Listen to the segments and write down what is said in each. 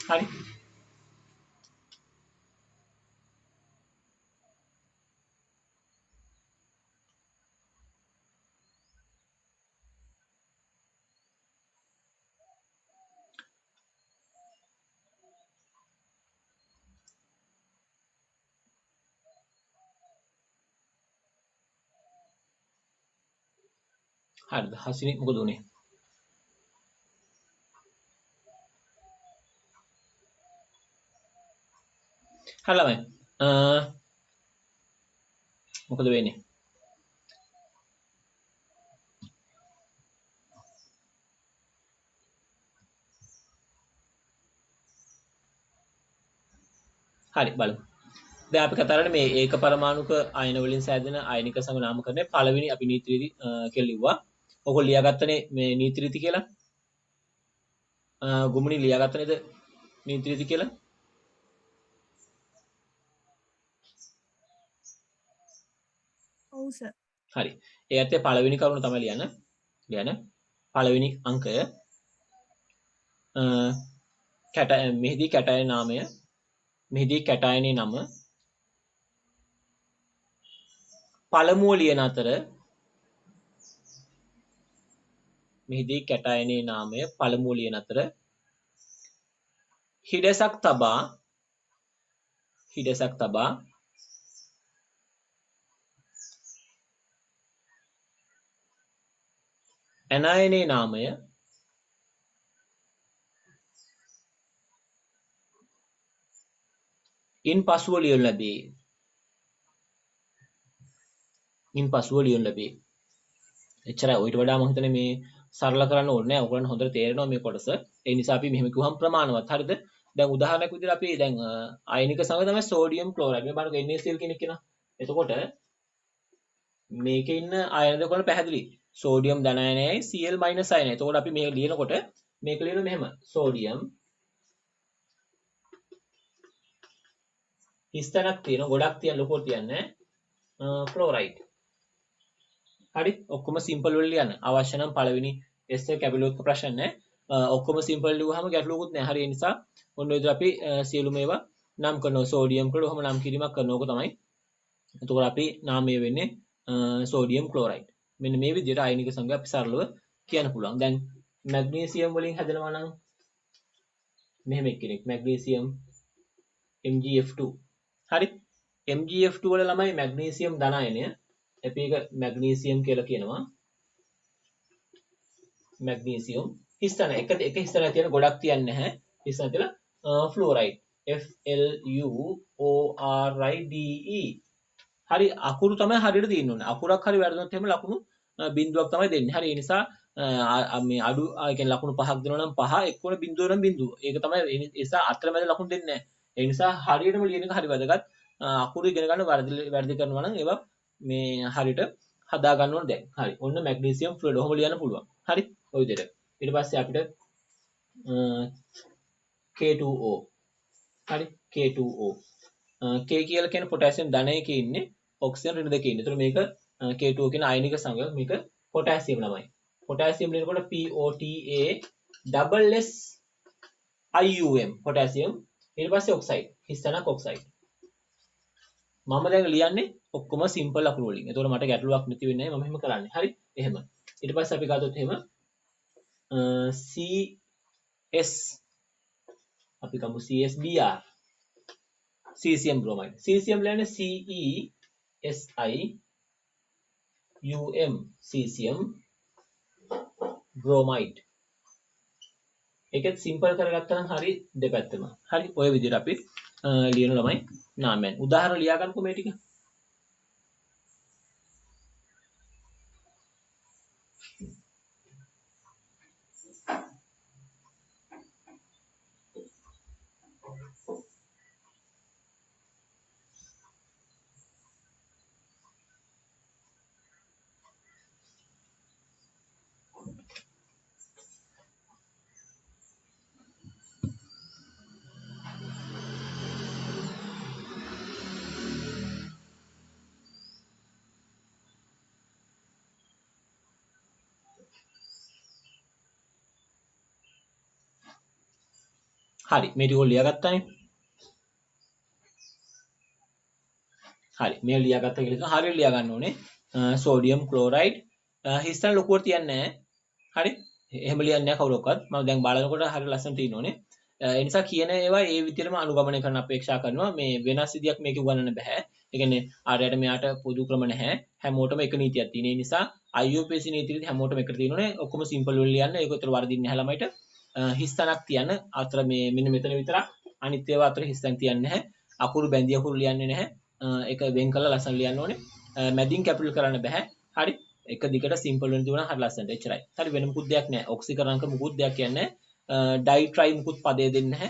හරි. හරිද? හසිනි මොකද උනේ? හරි ළමයි. මොකද වෙන්නේ? හරි බලමු. දැන් අපි කතා කරන්නේ මේ ඒක පරමාණුක අයන වලින් සෑදෙන අයනික සංඝ නාමකරණය පළවෙනි අපි නීති රීති කියලා ලිව්වා. ඔයගොල්ලෝ ලියාගත්තනේ මේ නීති රීති කියලා. ගුමුණි ලියාගත්ත නේද නීති රීති කියලා? ඔව් සර්. හරි. ඒ ඇත්තේ පළවෙනි කරුණ තමයි ලියන්න. පළවෙනි අංකය මෙහිදී කැටයන නාමය මෙහිදී කැටයනේ නම පළමුව ලියන අතර මෙහිදී කැටයනේ නාමය පළමුව ලියන අතර හිඩැසක් තබා ඇනයනේ නාමය ඉන් පසුව ලියනු ලැබේ. එච්චරයි. ඊට වඩා මම හිතන්නේ මේ සරල කරන්න ඕනේ නැහැ. ඔයගොල්ලන්ට හොඳට තේරෙනවා මේ කොටස. ඒ නිසා අපි මෙහෙම කිව්වහම ප්‍රමාණවත්. හරිද? දැන් උදාහරණයක් විදිහට අපි දැන් අයනික සංඝ තමයි සෝඩියම් ක්ලෝරයිඩ්. මේ බලන්නකෝ NaCl කෙනෙක් කෙනා. එතකොට මේකේ ඉන්න අයන දෙක වල පැහැදිලි. සෝඩියම් ධන අයනයයි Cl මයිනස් අයනයයි. එතකොට අපි මේ ලියනකොට මේක ලියන මෙහෙම. සෝඩියම් හිස්තැනක් තියෙන ගොඩක් තියන ලොකුවට තියන්නේ ක්ලෝරයිඩ්. හරි ඔක්කොම සිම්පල් වල ලියන්න. අවශ්‍ය නම් පළවෙනි S එක කැපිටල් එක ප්‍රශ්න නැහැ. ඔක්කොම සිම්පල් ලියුවාම ගැටලුවකුත් නැහැ. හරි ඒ නිසා ඔන්න ඔය විදිහට අපි සියලුම ඒවා නම් කරනවා. සෝඩියම් ක්ලෝරයිඩ් ඔහම නම් කිරීමක් කරනෝක තමයි. එතකොට අපි නාමය වෙන්නේ සෝඩියම් ක්ලෝරයිඩ්. මෙන්න මේ විදිහට අයනික සංඝ අපි සරලව කියන්න පුළුවන්. දැන් මැග්නීසියම් වලින් හැදෙනවා නම් මෙහෙම එක්කෙනෙක් මැග්නීසියම් MgF2. හරි MgF2 වල ළමයි මැග්නීසියම් ධන අයනය අපි ඒක මැග්නීසියම් කියලා කියනවා. මැග්නීසියම් හිස්තැන එක හිස්තැන තියෙන ගොඩක් තියන්නේ නැහැ. හිස්තැන තියලා ෆ්ලෝරයිඩ් FLUORIDE. හරි අකුරු තමයි හරියට තියෙන්න ඕනේ. අකුරක් හරි වැරදුනොත් එහෙම ලකුණු බිඳුවක් තමයි දෙන්නේ. හරි ඒ නිසා මේ අඩු කියන්නේ ලකුණු 5ක් දෙනවා නම් 5 එක්කෝන බිඳුව නම් බිඳුව. ඒක තමයි ඒ නිසා අතරමැද ලකුණු දෙන්නේ නැහැ. ඒ නිසා හරියටම ලියන එක හරි වැදගත්. අකුරු ඉගෙන ගන්න වැරදි කරනවා නම් ඒවා මේ හරියට හදා ගන්න ඕනේ දැන්. හරි. ඔන්න මැග්නීසියම් ෆ්ලුයිඩ් ඔහොම ලියන්න පුළුවන්. හරි. ඔය විදිහට. ඊට පස්සේ අපිට K2O. හරි. K2O. K කියලා කියන පොටෑසියම් ධනයක ඉන්නේ ඔක්සිජන් ඍණ දෙකේ ඉන්නේ. ඒතර මේක K2O කියන අයනික සංඝ මේක පොටෑසියම් ළමයි. පොටෑසියම් ලියනකොට POTASSIUM පොටෑසියම්. ඊට පස්සේ ඔක්සයිඩ්. හිස්තැනක් ඔක්සයිඩ්. මම දැන් ලියන්නේ ඔක්කොම සිම්පල් අකුරු වලින්. ඒතකොට මට ගැටලුවක් නැති වෙන්නේ නැහැ. මම එහෙම කරන්නේ. හරි? එහෙම. ඊට පස්සේ අපි ගත්තොත් එහෙම CS අපි ගමු CSBr. cesium bromide. cesium ලියන්නේ CESIUM cesium bromide. ඒකත් සිම්පල් කරගත්තා නම් හරි දෙපැත්තම. හරි ඔය විදිහට අපි ලියන ළමයි නාමයන්. උදාහරණ ලියා ගන්නකො මේ ටික. හරි මේ ටික ලියාගත්තානේ. හරි මේ ලියාගත්තා කියලා හරියට ලියා ගන්න ඕනේ. සෝඩියම් ක්ලෝරයිඩ් හිස්තන ලොකුවට තියන්නේ නැහැ. හරි එහෙම ලියන්නේ නැහැ කවුරක්වත්. මම දැන් බලනකොට හරිය ලස්සන තියෙනෝනේ. ඒ නිසා කියන ඒවා ඒ විදිහටම අනුගමනය කරන්න අපේක්ෂා කරනවා. මේ වෙනස් විදියක් මේක උගන්වන්න බෑ. ඒ කියන්නේ ආරයට මෙයාට පොදු ක්‍රම නැහැ. හැමෝටම එක නීතියක් තියෙන. ඒ නිසා IUPAC නීතියේදී හැමෝටම එකට තියෙනෝනේ. ඔක්කොම සිම්පල් වල ලියන්න. ඒක උතර වරදින්නේ නැහැ ළමයිට. හිස්තනක් තියන්න. අතර මේ මෙන්න මෙතන විතරක්. අනිත් ඒවා අතර හිස්තන තියන්නේ නැහැ. අකුරු බැඳි අකුරු ලියන්නේ නැහැ. ඒක වෙන් කරලා ලස්සන ලියන්න ඕනේ. මැදින් කැපිටල් කරන්න බෑ. හරි. එක දිගට සිම්පල් වෙන තිබුණා හරි ලස්සනට එච්චරයි. හරි වෙන මුකුත් දෙයක් නැහැ. ඔක්සිකරණක මුකුත් දෙයක් කියන්නේ ඩයි ට්‍රයි මුකුත් පදේ දෙන්නේ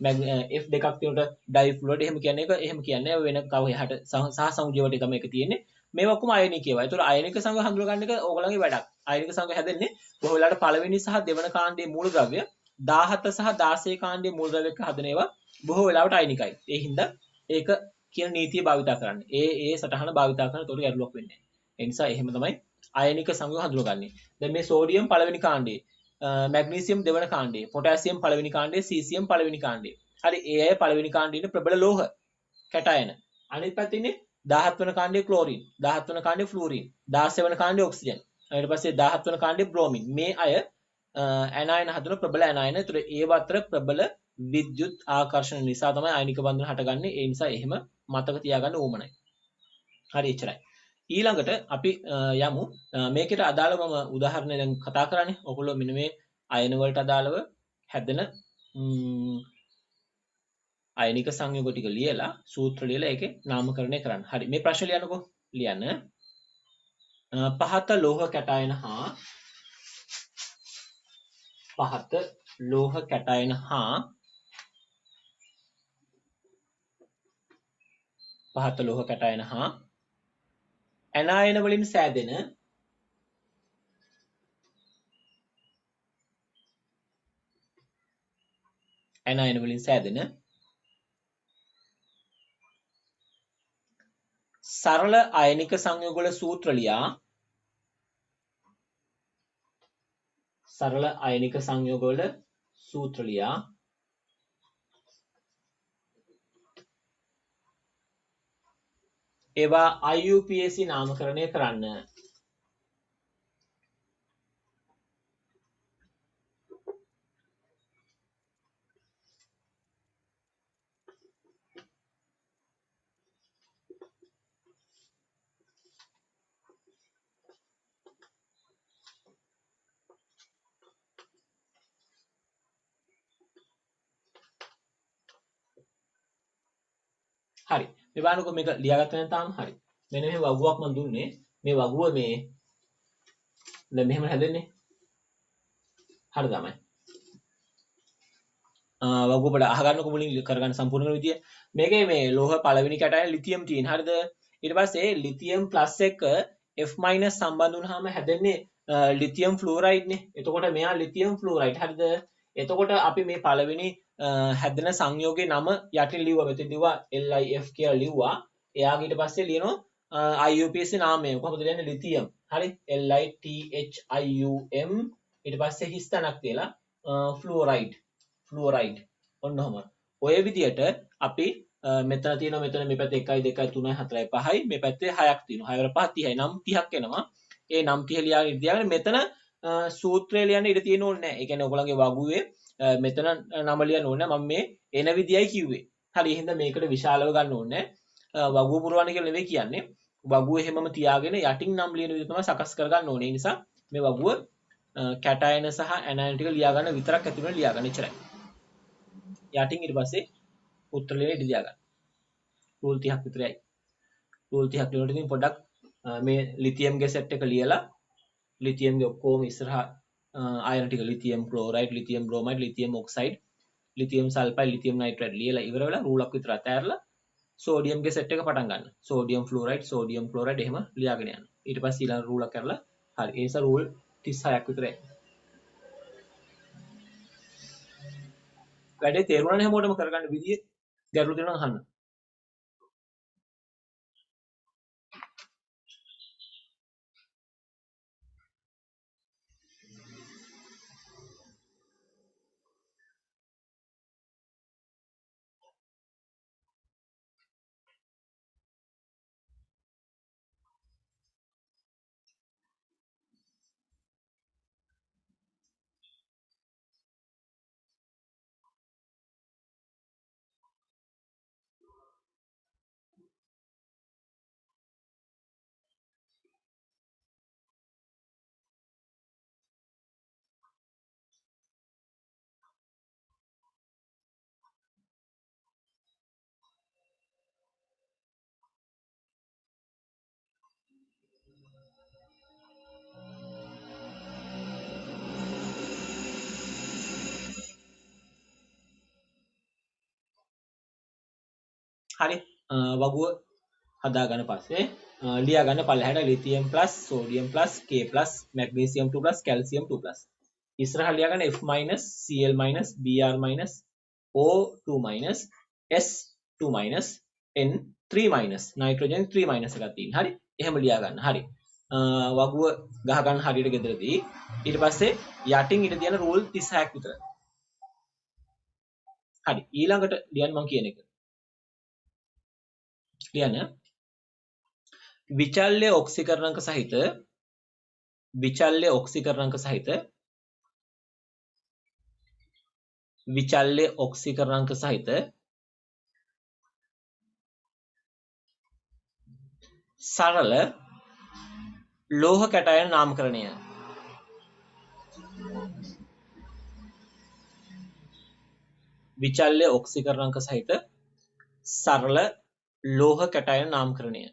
නැහැ. F දෙකක් තියෙනකොට ඩයි ෆ්ලුයිඩ් එහෙම කියන්නේ එක එහෙම කියන්නේ වෙන තව එහාට සහ සංයෝජයට තමයි එක තියෙන්නේ. මේවා ඔක්කොම අයනික ඒවා. ඒතකොට අයනික සංඝ හඳුනා ගන්න එක ඕගොල්ලන්ගේ වැඩක්. අයනික සංඝ හැදෙන්නේ බොහෝ වෙලාවට පළවෙනි සහ දෙවන කාණ්ඩයේ මූලද්‍රව්‍ය 17 සහ 16 කාණ්ඩයේ මූලද්‍රව්‍ය එක්ක හදන ඒවා බොහෝ වෙලාවට අයනිකයි. ඒ හින්දා ඒක කියන නීතිය භාවිතා කරන්න. ඒ සටහන භාවිතා කරන උඩ ගැටලුවක් වෙන්නේ නැහැ. ඒ නිසා එහෙම තමයි අයනික සංයෝග හඳුනගන්නේ. දැන් මේ සෝඩියම් පළවෙනි කාණ්ඩයේ, මැග්නීසියම් දෙවන කාණ්ඩයේ, පොටෑසියම් පළවෙනි කාණ්ඩයේ, සීසියම් පළවෙනි කාණ්ඩයේ. හරි ඒ අය පළවෙනි කාණ්ඩයේ ඉන්න ප්‍රබල ලෝහ කැටයන. අනිත් පැත්තේ ඉන්නේ 17 වන කාණ්ඩයේ ක්ලෝරින්, 17 වන කාණ්ඩයේ ෆ්ලූරින්, 16 වන කාණ්ඩයේ ඔක්සිජන්. ඊට පස්සේ 17 වන කාණ්ඩයේ බ්‍රෝමින්. මේ අය ඇනයන හදන ප්‍රබල ඇනයන. ඒතර ඒව අතර ප්‍රබල විද්‍යුත් ආකර්ෂණ නිසා තමයි අයනික බන්ධන හටගන්නේ. ඒ නිසා එහෙම මතක තියාගන්න ඕමනයි. හරි එච්චරයි. ඊළඟට අපි යමු මේකට අදාළව මම උදාහරණ දැන් කතා කරන්නේ. ඔයගොල්ලෝ මෙන්න මේ අයන වලට අදාළව හැදෙන අයනික සංයෝග ටික ලියලා සූත්‍ර ලියලා ඒකේ නාමකරණය කරන්න. හරි මේ ප්‍රශ්න ලියන්නකෝ. ලියන්න. පහත ලෝහ කැටයන හා පහත ලෝහ කැටයන හා පහත ලෝහ කැටයන හා ඇනායන වලින් සෑදෙන ඇනායන වලින් සෑදෙන සරල අයනික සංයෝගවල සූත්‍ර ලියා සරල අයනික සංයෝගවල සූත්‍ර ලියා ඒවා IUPAC නාමකරණය කරන්න. හරි. මේ බලන්නකො මේක ලියාගත්ත නැත්නම් තාම හරි. මෙන්න මේ වගුවක් මම දුන්නේ. මේ වගුව මේ දැන් මෙහෙම හැදෙන්නේ. හරි තමයි. වගුව පොඩ අහගන්නකො මුලින් කරගන්න සම්පූර්ණ කරන විදිය. මේකේ මේ ලෝහ පළවෙනි කැටයන ලිතියම් තියෙන. හරිද? ඊට පස්සේ ලිතියම් ප්ලස් එක F- සම්බන්ධ වුනහම හැදෙන්නේ ලිතියම් ෆ්ලෝරයිඩ් නේ. එතකොට මෙයා ලිතියම් ෆ්ලෝරයිඩ්. හරිද? එතකොට අපි මේ පළවෙනි හැදෙන සංයෝගයේ නම යටින් ලිව්වා. මෙතන ලිව්වා LIF කියලා ලිව්වා. එයාගේ ඊට පස්සේ ලියනවා IUPAC නාමය. කොහොමද ලියන්නේ? ලිතියම්. හරි? LITHIUM ඊට පස්සේ හිස් තැනක් තියලා ෆ්ලුවරයිඩ් ඔන්න ඔහම. ඔය විදියට අපි මෙතන තියෙනවා මෙතන මේ පැත්තේ 1 2 3 4 5යි මේ පැත්තේ 6ක් තියෙනවා. 6 වර 5 30යි. නම් 30ක් එනවා. ඒ නම් 30 ලියාගෙන ඉඳියාගෙන මෙතන සූත්‍රය ලියන්න ඉඩ තියෙන්න ඕනේ නැහැ. ඒ කියන්නේ ඔයගොල්ලන්ගේ වගුවේ මෙතන නම ලියන්න ඕනේ නැහැ. මම මේ එන විදියයි කිව්වේ. හරි එහෙනම් මේකට විශාලව ගන්න ඕනේ නැහැ. වගුව පුරවන්න කියලා නෙවෙයි කියන්නේ. වගුව එහෙමම තියාගෙන යටින් නම් ලියන විදිහ තමයි සකස් කරගන්න ඕනේ. ඒ නිසා මේ වගුව කැටයන සහ ඇනයන ටික ලියා ගන්න විතරක් ඇතුළේ ලියා ගන්න ඉච්චරයි. යටින් ඊට පස්සේ උත්තර ලියලා ඉඳ තියා ගන්න. රූල් 30ක් විතරයි. රූල් 30ක් ලියනකොට ඉතින් පොඩ්ඩක් මේ ලිතියම්ගේ සෙට් එක ලියලා ලිතියම්ගේ ඔක්කොම ඉස්සරහා අයන ටික lithium chloride, lithium bromide, lithium oxide, lithium sulphide, lithium nitrate ලියලා ඉවර වෙලා රූලක් විතර අතෑරලා සෝඩියම්ගේ සෙට් එක පටන් ගන්න. සෝඩියම් ෆ්ලෝරයිඩ්, සෝඩියම් ක්ලෝරයිඩ් එහෙම ලියාගෙන යන්න. ඊට පස්සේ ඊළඟ රූලක් කරලා හරි. ඒ නිසා රූල් 36ක් විතරයි. වැඩේ තේරුණානේ හැමෝටම කරගන්න විදිය ගැටලු තියෙනවා නම් අහන්න. හරි වගුව හදා ගන්න පස්සේ ලියා ගන්න පළහැට lithium plus sodium plus K plus magnesium 2 plus calcium 2 plus ඉස්සරහ ලියා ගන්න F minus Cl minus Br minus O2 minus S2 minus N3 minus nitrogen 3 minus එකක් තියෙන. හරි. එහෙම ලියා ගන්න. හරි. වගුව ගහ ගන්න හරියට ගෙදරදී ඊට පස්සේ යටින් ඊට දින රූල් 36ක් විතර. හරි. ඊළඟට ලියන්න මම කියන එක. ලියන්න. විචල්්‍ය ඔක්සිකරණක සහිත විචල්්‍ය ඔක්සිකරණක සහිත විචල්්‍ය ඔක්සිකරණක සහිත සරල ලෝහ කැටයන නාමකරණය විචල්්‍ය ඔක්සිකරණක සහිත සරල ලෝහ කැටයන නාමකරණය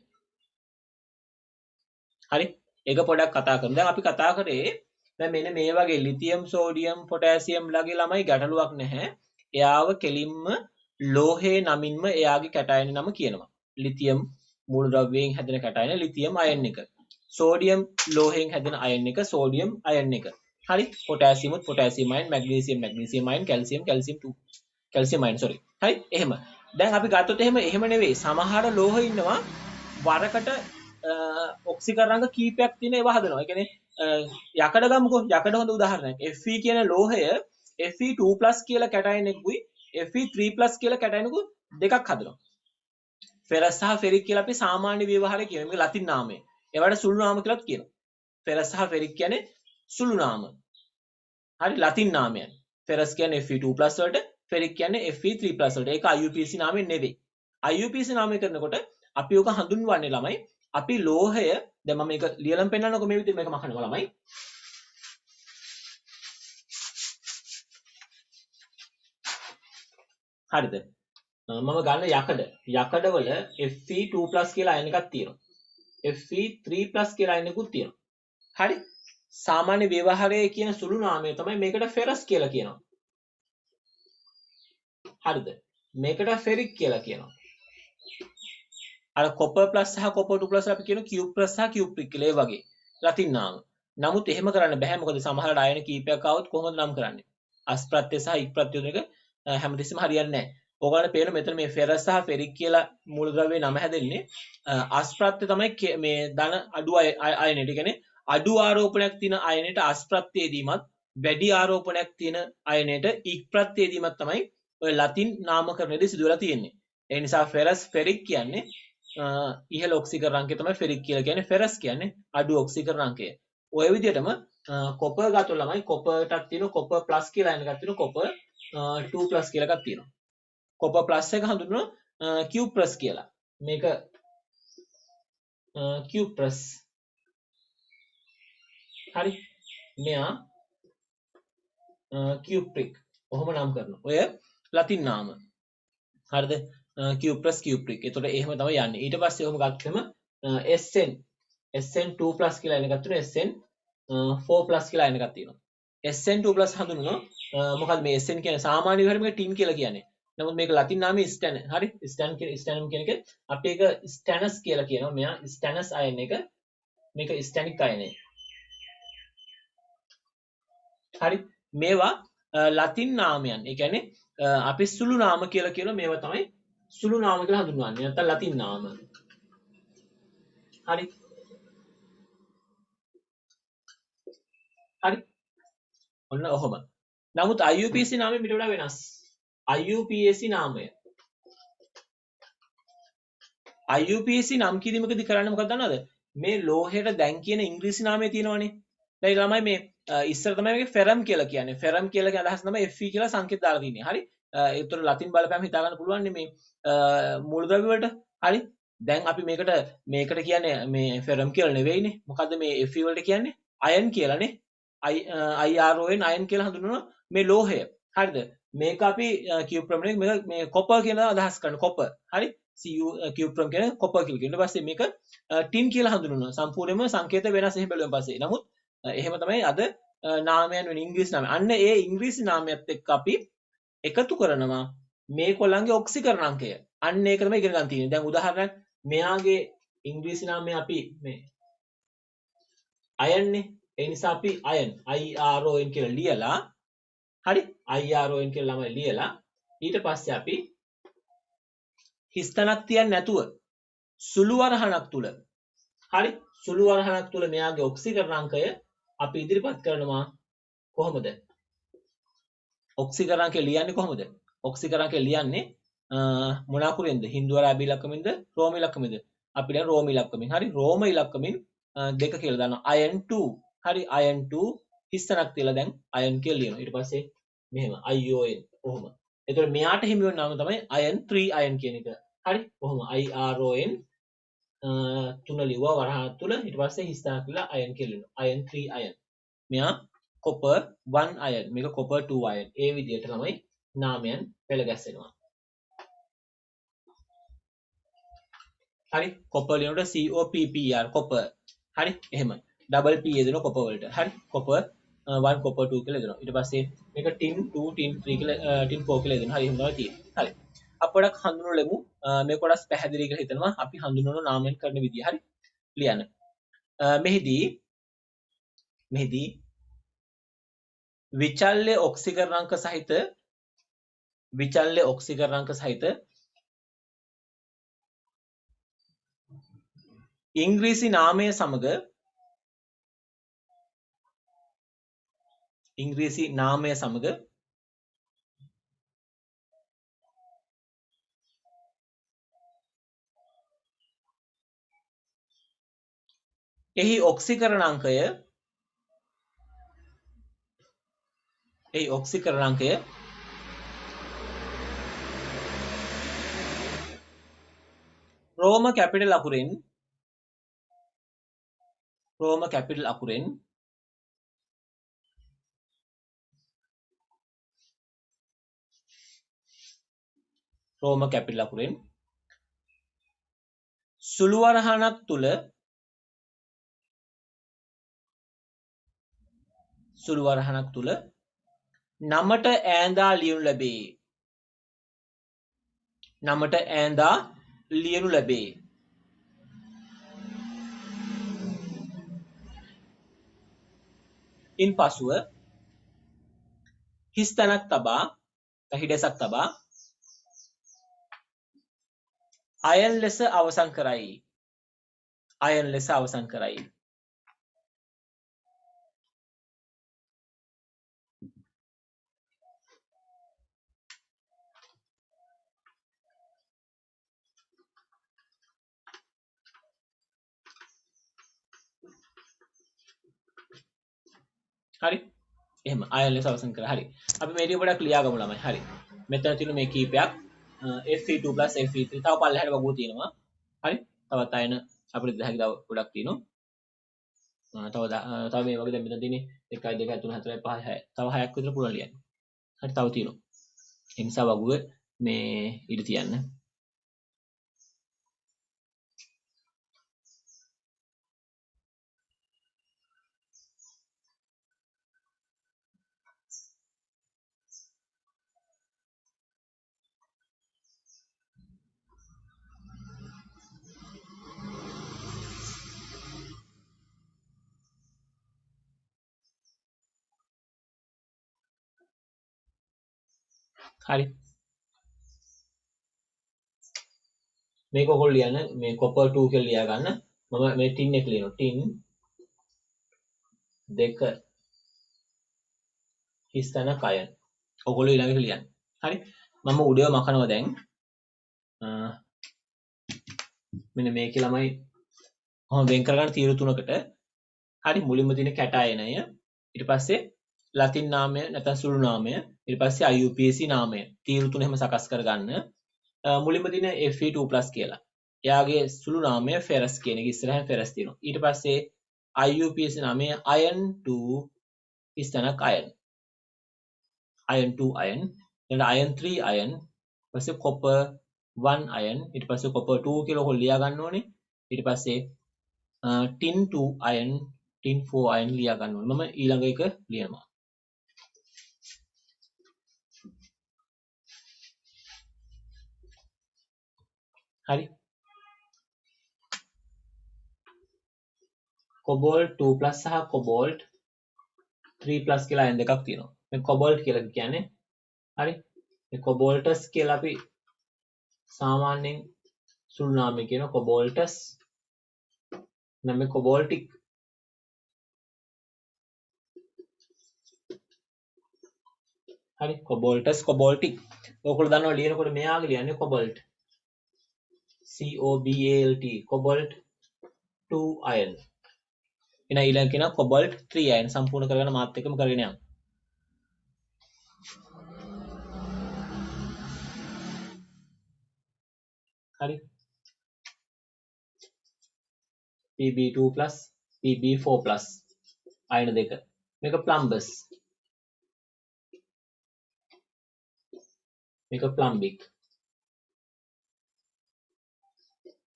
හරි ඒක පොඩක් කතා කරමු දැන් අපි කතා කරේ දැන් මෙන්න මේ වගේ ලිතියම් සෝඩියම් පොටෑසියම් ලගේ ළමයි ගැටලුවක් නැහැ එයාව කෙලින්ම ලෝහයේ නමින්ම එයාගේ කැටයන නම කියනවා ලිතියම් මූලද්‍රව්‍යයෙන් හැදෙන කැටයන ලිතියම් අයන් එක සෝඩියම් ලෝහයෙන් හැදෙන අයන් එක සෝඩියම් අයන් එක හරි පොටෑසියමුත් පොටෑසියම් අයන් මැග්නීසියම් මැග්නීසියම් අයන් කැල්සියම් කැල්සියම් 2 කැල්සියම් අයන් සෝරි හරි එහෙම දැන් අපි ගත්තොත් එහෙම නෙවෙයි සමහර ලෝහ ඉන්නවා වරකට ඔක්සිකරණක කීපයක් තියෙන ඒවා හදනවා. ඒ කියන්නේ යකඩ ගමුකෝ යකඩ හොඳ උදාහරණයක්. Fe කියන ලෝහය Fe2+ කියලා කැටයන් එකකුයි Fe3+ කියලා කැටයන් එකු දෙකක් හදනවා. ෆෙරස් සහ ෆෙරික් කියලා අපි සාමාන්‍ය ව්‍යවහාරයේ කියන මේක ලතින් නාමය. ඒවට සුළු නාම කියලාත් කියනවා. ෆෙරස් සහ ෆෙරික් කියන්නේ සුළු නාම. හරි ලතින් නාමයන්. ෆෙරස් කියන්නේ Fe2+ වලට ෆෙරික් කියන්නේ Fe3+ වලට. ඒක IUPAC නාමයෙන් නෙවෙයි. IUPAC නාමය කරනකොට අපි ඔක හඳුන්වන්නේ ළමයි අපි ලෝහය දැන් මම මේක ලියලම් පෙන්නන්නකො මේ විදිහට මේක මහනවා ළමයි හරිද මම ගන්න යකඩ වල Fe2+ කියලා අයන එකක් තියෙනවා Fe3+ කියලා අයන එකකුත් තියෙනවා හරි සාමාන්‍ය ව්‍යවහාරයේ කියන සුළු නාමය තමයි මේකට ෆෙරස් කියලා කියනවා හරිද මේකට ෆෙරික් කියලා කියනවා අර කොපර් ප්ලස් සහ කොපර් 2+ අපි කියන කියුබ් ප්ලස් සහ කියුබ් ට්‍රික් කියලා ඒ වගේ ලතින් නාම. නමුත් එහෙම කරන්න බෑ මොකද සමහරවිට අයන කීපයක් ආවොත් කොහොමද නම් කරන්නේ? අස් ප්‍රත්‍ය සහ ඉක් ප්‍රත්‍ය දෙක හැමතිස්සෙම හරියන්නේ නැහැ. ඕගොල්ලන්ට පේන මෙතන මේ ෆෙරස් සහ ෆෙරික් කියලා මූලද්‍රව්‍යයේ නම හැදෙන්නේ අස් ප්‍රත්‍ය තමයි මේ ධන අඩු අයනෙට. ඒ කියන්නේ අඩු ආරෝපණයක් තියෙන අයනෙට අස් ප්‍රත්‍යයේදීමත් වැඩි ආරෝපණයක් තියෙන අයනෙට ඉක් ප්‍රත්‍යයේදීමත් තමයි ඔය ලතින් නාමකරණයේදී සිදු වෙලා තියෙන්නේ. ඒ නිසා ෆෙරස් ෆෙරික් කියන්නේ ඉහළ ඔක්සිකරණාංකය තමයි ෆෙරික් කියලා කියන්නේ ෆෙරස් කියන්නේ අඩු ඔක්සිකරණාංකය. ඔය විදිහටම කොපර් ගාතොත් ළමයි කොපර්ටක් තියෙනවා කොපර් ප්ලස් කියලා එකක් තියෙනවා කොපර් 2+ කියලා එකක් තියෙනවා. කොපර් ප්ලස් එක හඳුන්වනවා Q+ කියලා. මේක Q+. හරි. මෙයා Q-prick. ඔහොම නම් කරනවා. ඔය ලතින් නාම. හරිද? Q+Q-prick. ඒතකොට එහෙම තමයි යන්නේ. ඊට පස්සේ ඔහොම ගත්තම SN2+ කියලා එකක් තියෙනවා. SN4+ කියලා එකක් තියෙනවා. SN2+ හඳුන්වනවා මොකද මේ SN කියන්නේ සාමාන්‍ය විදිහට මේක ටින් කියලා කියන්නේ. නමුත් මේක ලතින් නාමය ස්ටැන. හරි? ස්ටැනම් කියන එක අපි ඒක ස්ටැනස් කියලා කියනවා. මෙයා ස්ටැනස් අයන එක මේක ස්ටැනික් අයනය. හරි? මේවා ලතින් නාමයන්. ඒ කියන්නේ අපි සුළු නාම කියලා කියන මේවා තමයි සුළු නාම කියලා හඳුන්වන්නේ. නැත්නම් ලතින් නාම. හරි? හරි? ඔන්න ඔහොම. නමුත් IUPAC නාමය ඊට වඩා වෙනස්. IUPAC නාමය. IUPAC නම් කිරීමකදී කරන්නේ මොකක්ද දන්නවද? මේ ලෝහයට දැන් කියන ඉංග්‍රීසි නාමය තියෙනවනේ. දැන් ළමයි මේ ඉස්සර තමයි මේක ෆෙරම් කියලා කියන්නේ. ෆෙරම් කියලා කියන අදහස තමයි Fe කියලා සංකේත දාලා තින්නේ. හරි? ඒතර ලතින් බලපෑම හිතා ගන්න පුළුවන් මේ මූලද්‍රව්‍ය වලට. හරි? දැන් අපි මේකට කියන්නේ මේ ෆෙරම් කියලා නෙවෙයිනේ. මොකද්ද මේ Fe වලට කියන්නේ? අයන් කියලානේ. IRON අයන් කියලා හඳුන්වනවා මේ ලෝහය. හරිද? මේක අපි කියුප්‍රම් එක මේ කොපර් කියන අදහස් කරන කොපර්. හරි? කියුප්‍රම් කියන කොපර් කියලා කියන. ඊට පස්සේ මේක ටින් කියලා හඳුන්වනවා. සම්පූර්ණයෙන්ම සංකේත වෙනස් එහෙම බැලුවන් පස්සේ. නමුත් එහෙම තමයි අද නාමයන් වෙන ඉංග්‍රීසි නාමය. අන්න ඒ ඉංග්‍රීසි නාමයත් එක්ක අපි එකතු කරනවා මේ කොළන්ගේ ඔක්සිකරණාංකය. අන්න ඒක තමයි ඉගෙන ගන්න තියෙන්නේ. දැන් උදාහරණයක් මෙයාගේ ඉංග්‍රීසි නාමය අපි මේ අයන් නේ. ඒ නිසා අපි අයන් IRON කියලා ලියලා හරි IRON කියලා ළමයි ලියලා ඊට පස්සේ අපි හිස්තනක් තියන්නේ නැතුව සුළු වරහණක් තුල හරි සුළු වරහණක් තුල මෙයාගේ ඔක්සිකරණාංකය අපි ඉදිරිපත් කරනවා කොහොමද? ඔක්සිකරණාංකය ලියන්නේ කොහොමද? ඔක්සිකරණාංකය ලියන්නේ මොන අකුරෙන්ද? හින්දු අරාබි ඉලක්කමින්ද රෝම ඉලක්කමින්ද? අපි දැන් රෝම ඉලක්කමින්. හරි රෝම ඉලක්කමින් දෙක කියලා දානවා. iron 2 හරි iron 2 හිස්තනක් තියලා දැන් iron කියලා ලියනවා. ඊට පස්සේ මෙහෙම ION කොහොම. එතකොට මෙයාට හිමි වෙන නම තමයි iron 3 iron කියන එක. හරි කොහොම IRON තුන ලිව්වා වරහන් තුල ඊට පස්සේ හිස්තනක් කියලා iron කියලා ලියනවා. iron 3 iron. මෙයා copper 1 iron මේක copper 2 iron. ඒ විදිහට තමයි නාමයන් පෙළ ගැස්සෙනවා. හරි copper ලියනකොට COPPER copper හරි එහෙම ඩබල් P යෙදෙන copper වලට හරි copper 1 copper 2 කියලා යෙදෙනවා ඊට පස්සේ මේක tin 2 tin 3 කියලා tin 4 කියලා යෙදෙනවා හරි එහෙම තමයි තියෙන්නේ හරි අපි පොඩක් හඳුනලමු මේ කොටස් පැහැදිලි කියලා හිතනවා අපි හඳුනන නාමයෙන් කරන විදිය හරි ලියන්න මෙහිදී විචල්්‍ය ඔක්සිකරණාංක සහිත ඉංග්‍රීසි නාමය සමග එහි ඔක්සිකරණාංකය රෝම කැපිටල් අකුරෙන් සුළු වරහණක් තුල නමට ඈඳා ලියනු ලැබේ. ඉන් පසුව හිස්තැනක් තබා හිඩැසක් තබා අයන් ලෙස අවසන් කරයි. හරි එහෙම අයන් ලෙස අවසන් කරා. හරි අපි මේ ටික පොඩක් ලියා ගමු ළමයි. හරි මෙතන තියෙන මේ කීපයක් FE2 FE3 තව පල්ලෙහාට වගුව තියෙනවා. හරි තවත් අයන අපිට දැහැකි තව ගොඩක් තියෙනවා. තව මේ වගේ දැන් මෙතන තියෙන්නේ 1 2 3 4 5 6 තව 6ක් විතර පුළුවන් ලියන්න. හරි තව තියෙනවා. ඒ නිසා වගුව මේ ඉඳ තියන්න. හරි මේක ඔයගොල්ලෝ ලියන්න මේ copper 2 කියලා ලියා ගන්න මම මේ tin එක ලියනවා tin 2 හිස්තන කයන් ඔයගොල්ලෝ ඊළඟට ලියන්න හරි මම උඩේව මකනවා දැන් මෙන්න මේකේ ළමයි කොහොම වෙන් කරගන්න තීරු තුනකට හරි මුලින්ම තියෙන කැටායනය ඊට පස්සේ ලතින් නාමය නැත්නම් සුළු නාමය ඊට පස්සේ IUPAC නාමය තීරු තුන එහෙම සකස් කරගන්න මුලින්ම තියෙන Fe2+ කියලා. එයාගේ සුළු නාමය ferrous කියන එක ඉස්සරහින් ferrous තියෙනවා. ඊට පස්සේ IUPAC නාමය iron 2 ඉස්තනක් iron 2 iron ඊට iron 3 iron ඊපස්සේ copper 1 iron ඊට පස්සේ copper 2 කියලා හොල් ලියා ගන්න ඕනේ. ඊට පස්සේ tin 2 iron tin 4 iron ලියා ගන්න ඕනේ. මම ඊළඟ එක ලියනවා. හරි. කොබෝල්ට් 2+ සහ කොබෝල්ට් 3+ කියලා අයන් දෙකක් තියෙනවා. මේ කොබෝල්ට් කියලා කියන්නේ හරි. මේ කොබෝල්ටස් කියලා අපි සාමාන්‍යයෙන් සුළු නාමයෙන් කියන කොබෝල්ටස්. නම් මේ කොබෝල්ටික් හරි කොබෝල්ටස් කොබෝල්ටික්. ඔයගොල්ලෝ දන්නවා ලියනකොට මෙයාගේ ලියන්නේ කොබල්ට්. COBALT කොබල්ට් 2 අයන්. එන ඊළඟ කෙනා කොබල්ට් 3 අයන් සම්පූර්ණ කරගෙන මාත් එක්කම කරගෙන යන්න. හරි. Pb2+ Pb4+ අයන දෙක. මේක ප්ලම්බර්ස්. මේක ප්ලම්බික්.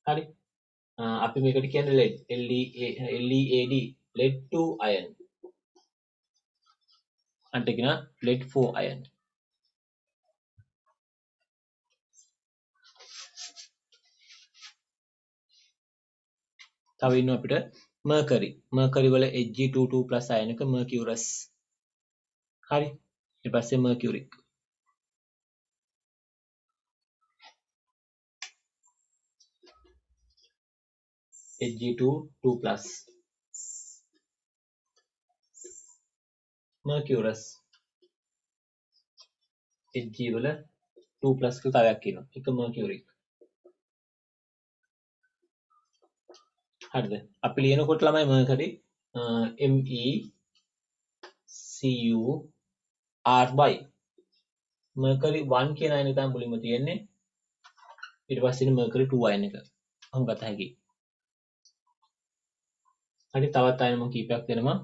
හරි. අපි මේකට කියන්නේ lead LEAD lead 2 iron. අන්ට කියන lead 4 iron. තව ඉන්නවා අපිට mercury. mercury වල Hg22+ iron එක mercurous. හරි. ඊට පස්සේ mercuric. Hg2 2+ mercurous. Hg වල 2+ කියලා තවයක් කියනවා. ඒක mercuric. හරිද? අපි ලියනකොට ළමයි mercury MECURY. mercury 1 කියන අයන තමයි මුලින්ම තියෙන්නේ. ඊට පස්සේ mercury 2 අයන එක. මම ගත හැකි. හරි තවත් අයන මම කීපයක් දෙනවා.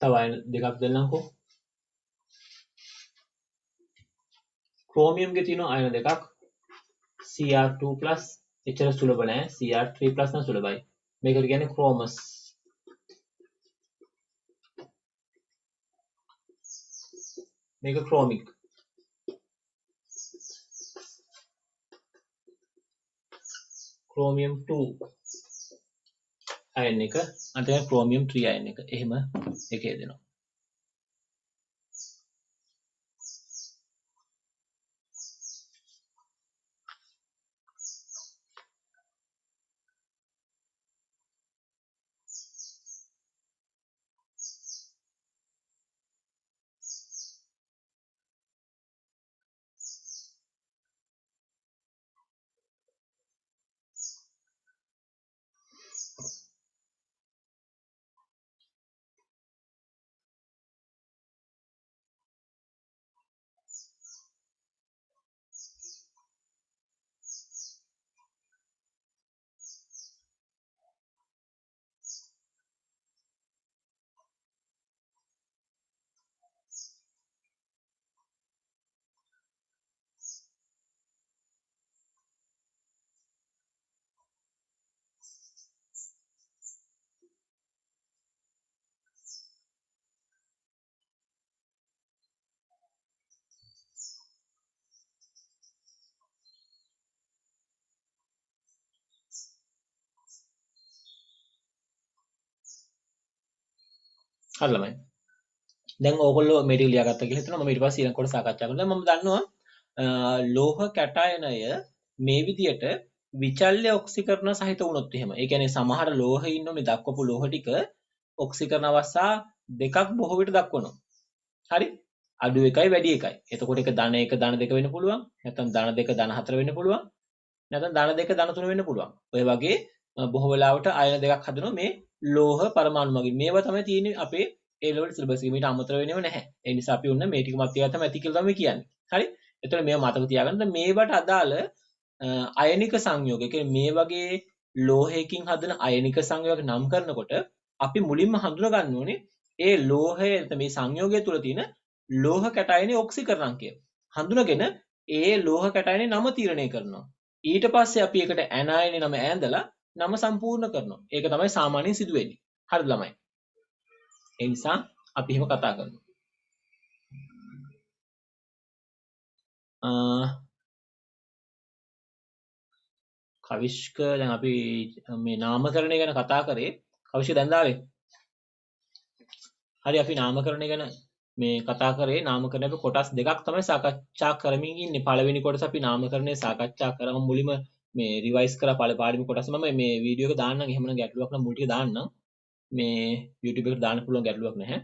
තව අයන දෙකක් දෙන්නම්කෝ. chromium ගේ තියෙනවා අයන දෙකක්. Cr2+ එච්චර සුලභ නෑ. Cr3+ නම් සුලභයි. මේකට කියන්නේ chromous. මේක chromic. chromium 2 අයන එක අන්තිම chromium 3 අයන එක. එහෙම එකේ දෙනවා. හරි ළමයි. දැන් ඕගොල්ලෝ මේ ටික ලියාගත්තා කියලා හිතනවා. මම ඊට පස්සේ ඊළඟ කොට සාකච්ඡා කරනවා. මම දන්නවා ලෝහ කැටයනය මේ විදියට විචල්්‍ය ඔක්සිකරණ සහිත වුණොත් එහෙම. ඒ කියන්නේ සමහර ලෝහ ඉන්න මේ දක්වපු ලෝහ ටික ඔක්සිකරණ අවස්ථා දෙකක් බොහෝ විට දක්වනවා. හරි? අඩු එකයි වැඩි එකයි. එතකොට ඒක ධන 1 ධන 2 වෙන්න පුළුවන්. නැත්නම් ධන 2 ධන 4 වෙන්න පුළුවන්. නැත්නම් ධන 2 ධන 3 වෙන්න පුළුවන්. ඔය වගේ බොහෝ වෙලාවට අයන දෙකක් හදනවා මේ ලෝහ පරමාණු මගින්. මේවා තමයි තියෙන්නේ අපේ A level syllabus එකේ. මීට අමතර වෙන්නේව නැහැ. ඒ නිසා අපි උන්න මේ ටික මත තියාගත්තම ඇති කියලා තමයි කියන්නේ. හරි? එතකොට මේවා මතක තියාගන්න. මේවට අදාළ අයනික සංයෝග. ඒ කියන්නේ මේ වගේ ලෝහයකින් හදන අයනික සංයෝග නම් කරනකොට අපි මුලින්ම හඳුනා ගන්න ඕනේ ඒ ලෝහය මේ සංයෝගය තුල තියෙන ලෝහ කැටයනේ ඔක්සිකරණාංකය හඳුනගෙන ඒ ලෝහ කැටයනේ නම තීරණය කරනවා. ඊට පස්සේ අපි ඒකට ඇනයනේ නම ඈඳලා නම සම්පූර්ණ කරනවා. ඒක තමයි සාමාන්‍යයෙන් සිදු වෙන්නේ. හරිද ළමයි? ඒ නිසා අපි එහෙම කතා කරනවා. කවිෂ්ක දැන් අපි මේ නාමකරණය ගැන කතා කරේ. කවිෂ්ක දැන් දාවේ. හරි අපි නාමකරණය ගැන මේ කතා කරේ. නාමකරණය අපි කොටස් දෙකක් තමයි සාකච්ඡා කරමින් ඉන්නේ. පළවෙනි කොටස අපි නාමකරණය සාකච්ඡා කරමු. මුලින්ම මේ රිවයිස් කරලා පාඩම කොටස මම මේ වීඩියෝ එක දාන්නම්. එහෙමනම් ගැටලුවක් නම් මුල් ටික දාන්නම්. මේ YouTube එකට දාන්න පුළුවන් ගැටලුවක් නැහැ.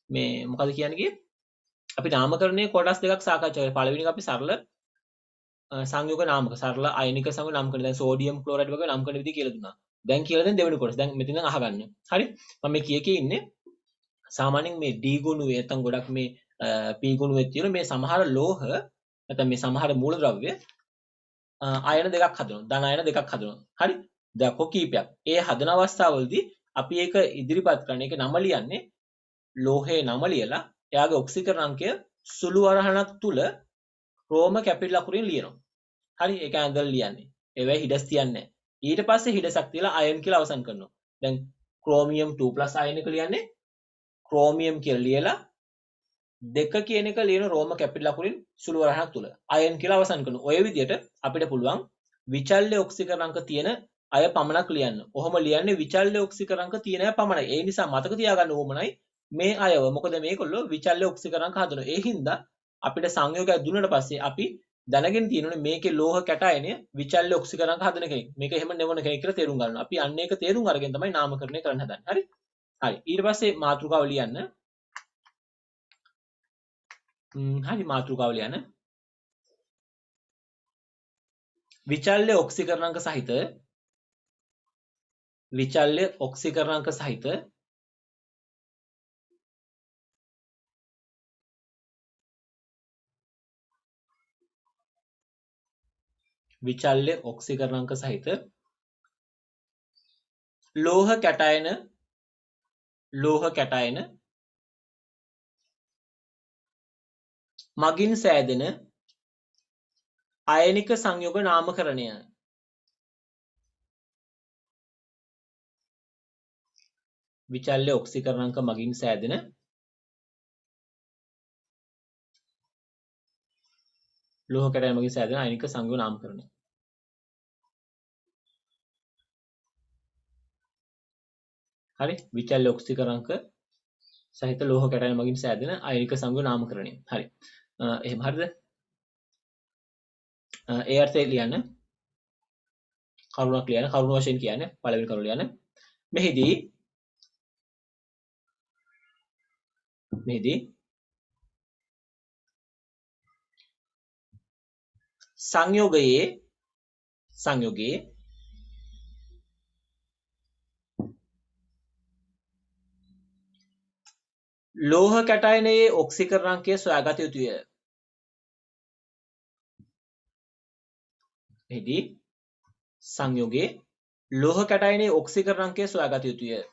මේ මොකද කියන්නේ? අපි නාමකරණයේ කොටස් දෙකක් සාකච්ඡා කරේ. පළවෙනි එක අපි සරල සංයෝග නාමක සරල අයනික සංයෝග නම් කරන දැන් සෝඩියම් ක්ලෝරයිඩ් වගේ නම් කරන විදිහ කියලා දුන්නා. දැන් කියලා දෙන දෙවෙනි කොටස. දැන් මෙතන අහගන්න. හරි? මම මේ කී ඉන්නේ සාමාන්‍යයෙන් මේ D ගුණුවේ නැත්නම් ගොඩක් මේ P ගුණුවේ තියෙන මේ සමහර ලෝහ නැත්නම් මේ සමහර මූලද්‍රව්‍ය අයන දෙකක් හදනවා. ධන අයන දෙකක් හදනවා. හරි? දක්ව කීපයක්. ඒ හදන අවස්ථාවවලදී අපි ඒක ඉදිරිපත් කරන එක නම ලියන්නේ ලෝහයේ නම ලියලා එයාගේ ඔක්සිකරණ අංකය සුළු වරහණක් තුල රෝම කැපිටල් අකුරින් ලියනවා. හරි? ඒක ඇඳලා ලියන්නේ. ඒවැ හිඩස් තියන්නේ නැහැ. ඊට පස්සේ හිඩසක් තියලා අයන් කියලා අවසන් කරනවා. දැන් ක්‍රෝමියම් 2+ අයන එක ලියන්නේ ක්‍රෝමියම් කියලා ලියලා 2 කියන එක ලියන රෝම කැපිටල් අකුරින් සුළු වරහණක් තුල අයන් කියලා අවසන් කරනවා. ඔය විදිහට අපිට පුළුවන් විචල්්‍ය ඔක්සිකරණ අංක තියෙන අය පමණක් ලියන්න. ඔහොම ලියන්නේ විචල්්‍ය ඔක්සිකරණ අංක තියෙන අය පමණයි. ඒ නිසා මතක තියාගන්න ඕමනයි මේ අයව. මොකද මේගොල්ලෝ විචල්්‍ය ඔක්සිකරණ අංක හදනවා. ඒ හින්දා අපිට සංයෝගයක් දුන්නාට පස්සේ අපි දැනගෙන තියෙනුනේ මේකේ ලෝහ කැටයනය විචල්්‍ය ඔක්සිකරණ අංක හදන කෙනෙක්. මේක එහෙම නෙවන කෙනෙක් කියලා තේරුම් ගන්න. අපි අන්න ඒක තේරුම් අරගෙන තමයි නාමකරණය කරන්න හදන්නේ. හරි? හරි. ඊට පස්සේ මාතෘකාව ලියන්න. හරි මාතෘකාව ලියන්න. විචල්්‍ය ඔක්සිකරණ අංක සහිත විචල්්‍ය ඔක්සිකරණ අංක සහිත විචල්්‍ය ඔක්සිකරණ අංක සහිත ලෝහ කැටයන මගින් සෑදෙන අයනික සංයෝග නාමකරණය. විචල්්‍ය ඔක්සිකරණ අංක මගින් සෑදෙන ලෝහ කැටයන මගින් සෑදෙන අයනික සංයෝග නාමකරණය. හරි? විචල්්‍ය ඔක්සිකරණ අංක සහිත ලෝහ කැටයන මගින් සෑදෙන අයනික සංයෝග නාමකරණය. හරි. එහෙම හරිද? ඒ අර්ථය ලියන්න. කරුණක් ලියන්න. කරුණ වශයෙන් කියන්නේ පළවෙනි කරුණ ලියන්න. මෙහිදී සංයෝගයේ ලෝහ කැටයනයේ ඔක්සිකරණ අංකය සොයාගත යුතුය. එහිදී සංයෝගයේ ලෝහ කැටයනයේ ඔක්සිකරණ අංකය සොයාගත යුතුය.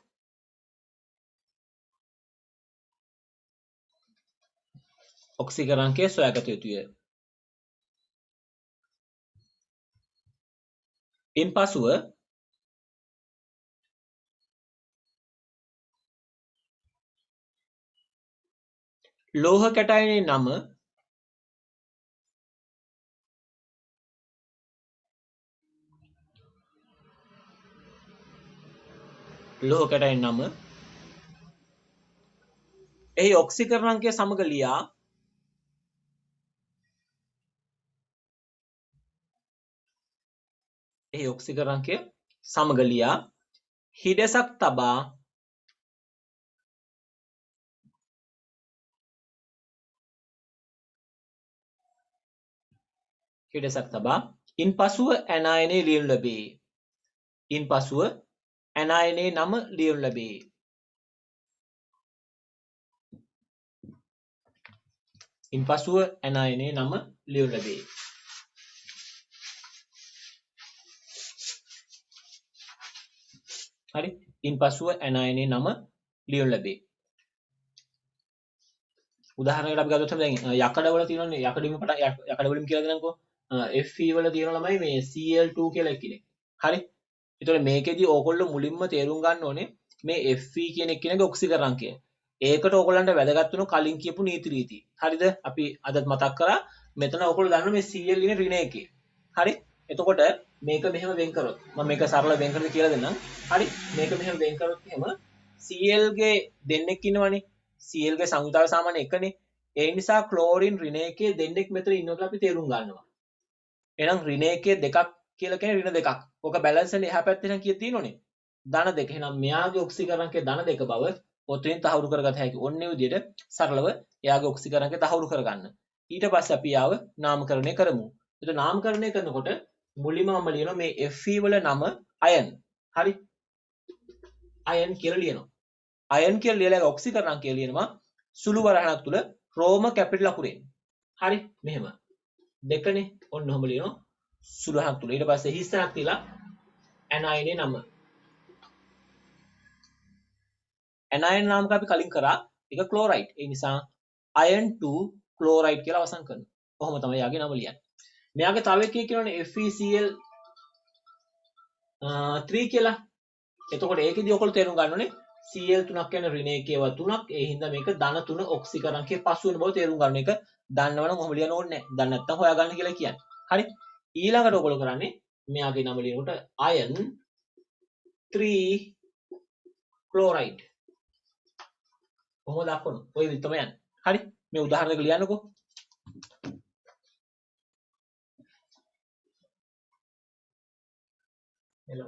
ඔක්සිකරණ අංකය සොයාගත යුතුය. ඉන්පසුව ලෝහ කැටයනයේ නම එහි ඔක්සිකරණ අංකය සමග ලියා හිඩසක් තබා ඉන්පසුව ඇනයනයේ ලියනු ලැබේ. ඇනයනයේ නම ලියනු ලැබේ. හරි? ඉන්පසුව ඇනයනයේ නම ලියනු ලැබේ. උදාහරණයකට අපි ගත්තොත් දැන් යකඩවල තියෙනනේ යකඩිම යකඩවලින් කියලා දෙනකො Fe වල තියෙන ළමයි මේ Cl2 කියලා එක්කෙනෙක්. හරි. ඒතකොට මේකෙදි ඕගොල්ලෝ මුලින්ම තේරුම් ගන්න ඕනේ මේ Fe කියන එක්කෙනාගේ ඔක්සිකරණකය. ඒකට ඕගොල්ලන්ට වැදගත් වෙන කලින් කියපු නීති රීති. හරිද? අපි අදත් මතක් කරා මෙතන ඕගොල්ලෝ දන්න මේ Cl ඉන්නේ ඍණ එකේ. හරි? එතකොට මේක මෙහෙම වෙන් කරොත් මම මේක සරල වෙන් කරලා කියලා දෙන්නම්. හරි? මේක මෙහෙම වෙන් කරොත් එහෙම Cl ගේ දෙන්නෙක් ඉන්නවනේ. Cl ගේ සංයුතාව සාමාන්‍ය එකනේ. ඒ නිසා ක්ලෝරින් ඍණ එකේ දෙන්නෙක් මෙතන ඉන්නවා කියලා අපි තේරුම් ගන්නවා. එහෙනම් ඍණ එකේ දෙකක් කියලා කියන්නේ ඍණ දෙකක්. ඕක බැලන්ස් වෙන එහා පැත්තේ නම් කීයක් තියෙනවනේ? ධන දෙක. එහෙනම් මෙයාගේ ඔක්සිකරණකේ ධන දෙක බව ඔතනින් තහවුරු කරගත හැකි. ඔන්නේ විදිහට සරලව එයාගේ ඔක්සිකරණකේ තහවුරු කරගන්න. ඊට පස්සේ අපි ආව නාමකරණය කරමු. ඒක නාමකරණය කරනකොට මුලින්ම මම ලියනවා මේ Fe වල නම අයන්. හරි? අයන් කියලා ලියනවා. අයන් කියලා ලියලා ඔක්සිකරණක කියලා ලියනවා සුළු වරහණක් තුල රෝම කැපිටල් අකුරෙන්. හරි? මෙහෙම. දෙකනේ. ඔන්න ඔහම ලියනවා සුළු වරහණක් තුල. ඊට පස්සේ හිස්සනක් තියලා ඇනයිනේ නම. ඇනයින් නාමක අපි කලින් කරා ඒක ක්ලෝරයිඩ්. ඒ නිසා iron 2 ක්ලෝරයිඩ් කියලා අවසන් කරනවා. කොහොම තමයි යාගේ නම ලියන්නේ. මෙයාගේ තව එකක් කියනවනේ FeCl 3 කියලා. එතකොට ඒකෙදි ඔයගොල්ලෝ තේරුම් ගන්න ඕනේ Cl 3ක් කියන්නේ ඍණ එකේව 3ක්. ඒ හින්දා මේක ධන 3 ඔක්සිකරණකේ පසු වෙන බව තේරුම් ගන්න එක දන්නවනම් ඔහොම ලියන්න ඕනේ නැහැ. දන්නේ නැත්නම් හොයාගන්න කියලා කියන්නේ. හරි? ඊළඟට ඔයගොල්ලෝ කරන්නේ මෙයාගේ නම ලියනකොට iron 3 ක්ලෝරයිඩ්. කොහොමද දක්වන්නේ? ඔය විදිහට තමයි යන්නේ. හරි? මේ උදාහරණයක ලියන්නකෝ. hello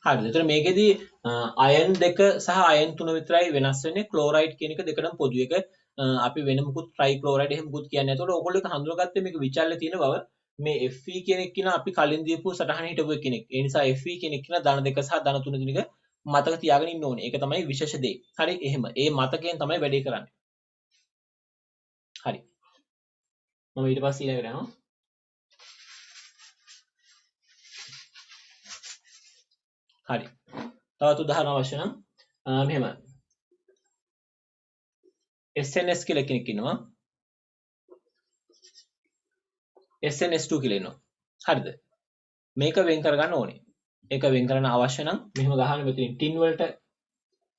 හරිද? එතන මේකෙදි අයන් 2 සහ අයන් 3 විතරයි වෙනස් වෙන්නේ. ක්ලෝරයිඩ් කියන එක දෙකටම පොදු එක. අපි වෙන මොකුත් ට්‍රයි ක්ලෝරයිඩ් එහෙම මොකුත් කියන්නේ නැහැ. ඒතකොට ඕගොල්ලෝ එක හඳුනාගත්තේ මේක විචල්්‍ය තියෙන බව. මේ Fe කියන එක කියන අපි කලින් දීපු සටහනේ හිටපු කෙනෙක්. ඒ නිසා Fe කියන එක කියන ධන 2 සහ ධන 3 කියන එක මතක තියාගෙන ඉන්න ඕනේ. ඒක තමයි විශේෂ දේ. හරි? එහෙම. ඒ මතකයෙන් තමයි වැඩේ කරන්නේ. හරි. මම ඊට පස්සේ ඊළඟට යනවා. හරි. තවත් උදාහරණ අවශ්‍ය නම් මෙහෙම SNS කියලා කෙනෙක් ඉන්නවා. SNS2 කියලා ඉන්නවා. හරිද? මේක වෙන් කරගන්න ඕනේ. ඒක වෙන් කරන්න අවශ්‍ය නම් මෙහෙම ගහන්න මෙතනින් ටින් වලට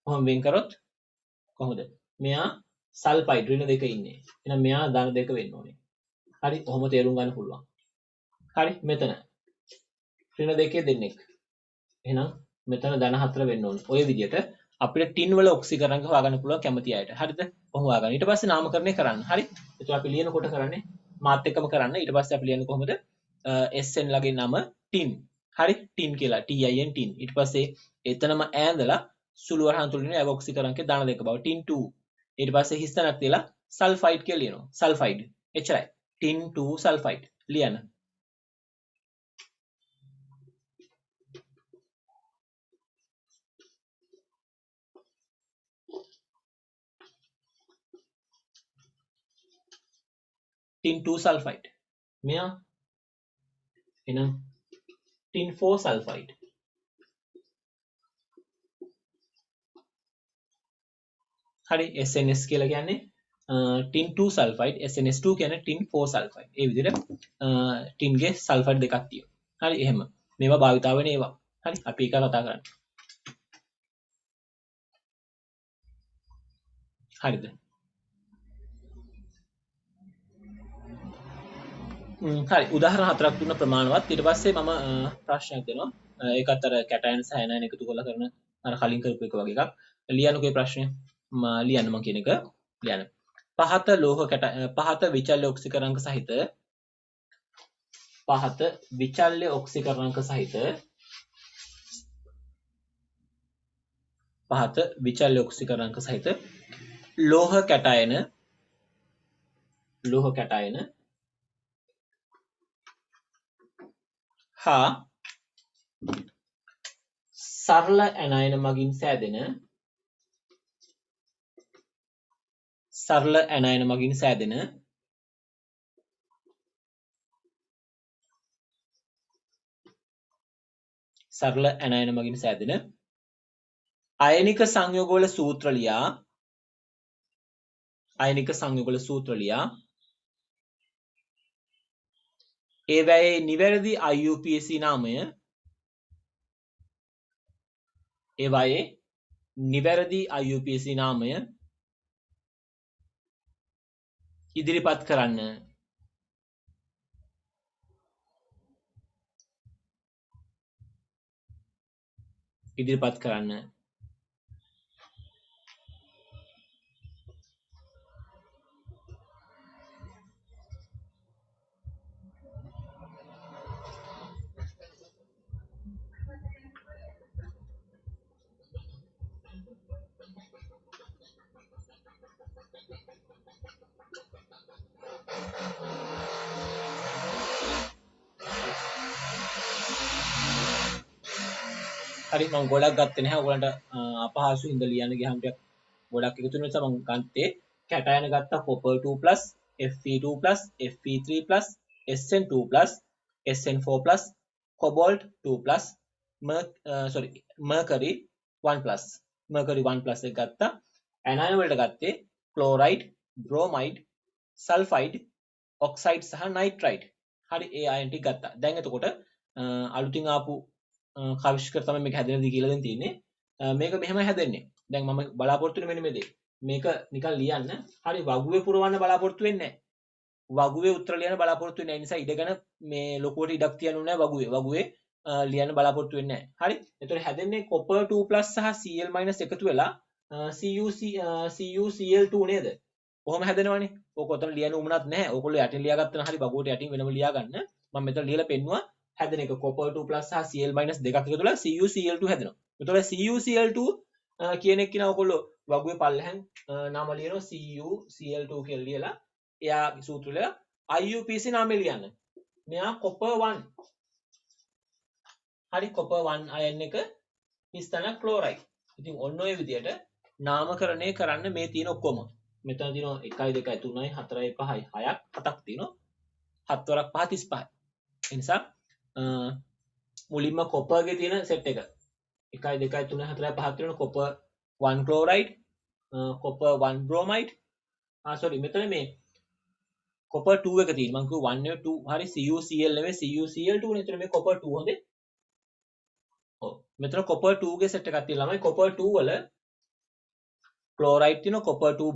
කොහොම වෙන් කරොත් කොහොමද? මෙයා සල්ෆයිඩ් ඍණ දෙක ඉන්නේ. එහෙනම් මෙයා ධන දෙක වෙන්න ඕනේ. හරි? කොහොම තේරුම් ගන්න පුළුවන්. හරි? මෙතන ඍණ දෙකේ දෙන්නෙක්. එහෙනම් මෙතන ධන 4 වෙන්න ඕනේ. ඔය විදිහට අපිට ටින් වල ඔක්සිකරණක හොයාගන්න පුළුවන් කැමති අයට. හරිද? කොහොම හොයාගන්න. ඊට පස්සේ නාමකරණය කරන්න. හරි? ඒතකොට අපි ලියනකොට කරන්නේ මාත් එක්කම කරන්න. ඊට පස්සේ අපි ලියන්නේ කොහොමද? SN ලගේ නම ටින්. හරි? ටින් කියලා. TIN tin. ඊට පස්සේ එතනම ඈඳලා සුළු වරහන් තුලින් ඒක ඔක්සිකරණකේ ධන දෙක බව ටින් 2. ඊට පස්සේ හිස්තැනක් තියලා සල්ෆයිඩ් කියලා ලියනවා. සල්ෆයිඩ්. එච්චරයි. Tin 2 sulphide. ලියන්න. tin 2 sulfide මෙයා එහෙනම් tin 4 sulfide හරි SNS කියලා කියන්නේ tin 2 sulfide SNS2 කියන්නේ tin 4 sulfide ඒ විදිහට tin ගේ සල්ෆයිඩ් දෙකක් තියෙනවා හරි එහෙම මේවා භාවිතා වෙන ඒවා හරි අපි ඒක කතා කරන්නේ හරිද හරි උදාහරණ හතරක් දුන්න ප්‍රමාණවත්. ඊට පස්සේ මම ප්‍රශ්නයක් දෙනවා. ඒකත් අර කැටයන් සහ ඇනයන් එකතු කරලා කරන අර කලින් කරපු එක වගේ එකක්. ලියන්නකෝ මේ ප්‍රශ්නය. ලියන්න මම කියන එක ලියන්න. පහත විචල්‍ය ඔක්සිකරාංක සහිත පහත විචල්‍ය ඔක්සිකරාංක සහිත පහත විචල්‍ය ඔක්සිකරාංක සහිත ලෝහ කැටයන හා සරල ඇනයන මගින් සෑදෙන අයනික සංයෝගවල සූත්‍ර ලියා ඒවැයේ නිවැරදි IUPAC නාමය ඉදිරිපත් කරන්න. හරි මම ගොඩක් ගත්තේ නැහැ. ඔයගලන්ට අපහසු හින්දා ලියන්න ගියාම ටිකක් ගොඩක් එකතු වෙන නිසා මම ගත්තේ කැටයන ගත්තා copper 2+ Fe2+ Fe3+ Sn2+ Sn4+ cobalt 2+ mercury 1+ එක ගත්තා. ඇනයන වලට ගත්තේ chloride, bromide, sulfide, oxide සහ nitride. හරි ඒ අයන් ටික ගත්තා. දැන් එතකොට අලුතින් ආපු කවිශ්කර තමයි මේක හැදෙන්නදී කියලා දෙන්න තියෙන්නේ. මේක මෙහෙම හැදෙන්නේ. දැන් මම බලාපොරොත්තු වෙන්නේ මෙන්න මේ දේ. මේක නිකන් ලියන්න. හරි වගුවේ පුරවන්න බලාපොරොත්තු වෙන්නේ නැහැ. වගුවේ උත්තර ලියන්න බලාපොරොත්තු වෙන්නේ නැහැ. නිසා ඉඩගෙන මේ ලොකුවට ඉඩක් තියන්න ඕනේ නැහැ වගුවේ ලියන්න බලාපොරොත්තු වෙන්නේ නැහැ. හරි. එතකොට හැදෙන්නේ copper 2+ සහ Cl- එකතු වෙලා CuCl2 නේද? කොහොම හැදෙනවනේ. ඕක ඔතන ලියන්න උමනක් නැහැ. ඕගොල්ලෝ යටින් ලියාගත්තා නම් හරි වගුවට යටින් වෙනම ලියා ගන්න. මම මෙතන ලියලා පෙන්නුවා. හැදෙන එක copper 2+ සහ Cl- දෙකක් එකතු වෙලා CuCl2 හැදෙනවා. එතකොට CuCl2 කියන එක කියනවා ඔයගොල්ලෝ වගුවේ පල්ලෙහාන් නම ලියනවා CuCl2 කියලා ලියලා එයාගේ සූත්‍රය ලියලා IUPAC නාමය ලියන්න. මෙයා copper 1. හරි copper 1 අයන් එක හිස්තන ක්ලෝරයිඩ්. ඉතින් ඔන්න ඔය විදියට නාමකරණය කරන්න මේ තියෙන ඔක්කොම. මෙතන තියෙනවා 1 2 3 4 5 6ක් 7ක් තියෙනවා. 7 වරක් 5 35. ඒ නිසා මුලින්ම copper ගේ තියෙන සෙට් එක 1 2 3 4 5 තියෙන copper 1 chloride, copper 1 bromide. මෙතන මේ copper 2 එක තියෙන. මම කිව්වා 1 2 හරි CuCl නෙමෙයි CuCl2 නේ. එතන මේ copper 2 හොඳේ. ඔව්. මෙතන copper 2 ගේ සෙට් එකක් තියෙනවා. ළමයි copper 2 වල chloride තියෙනවා, copper 2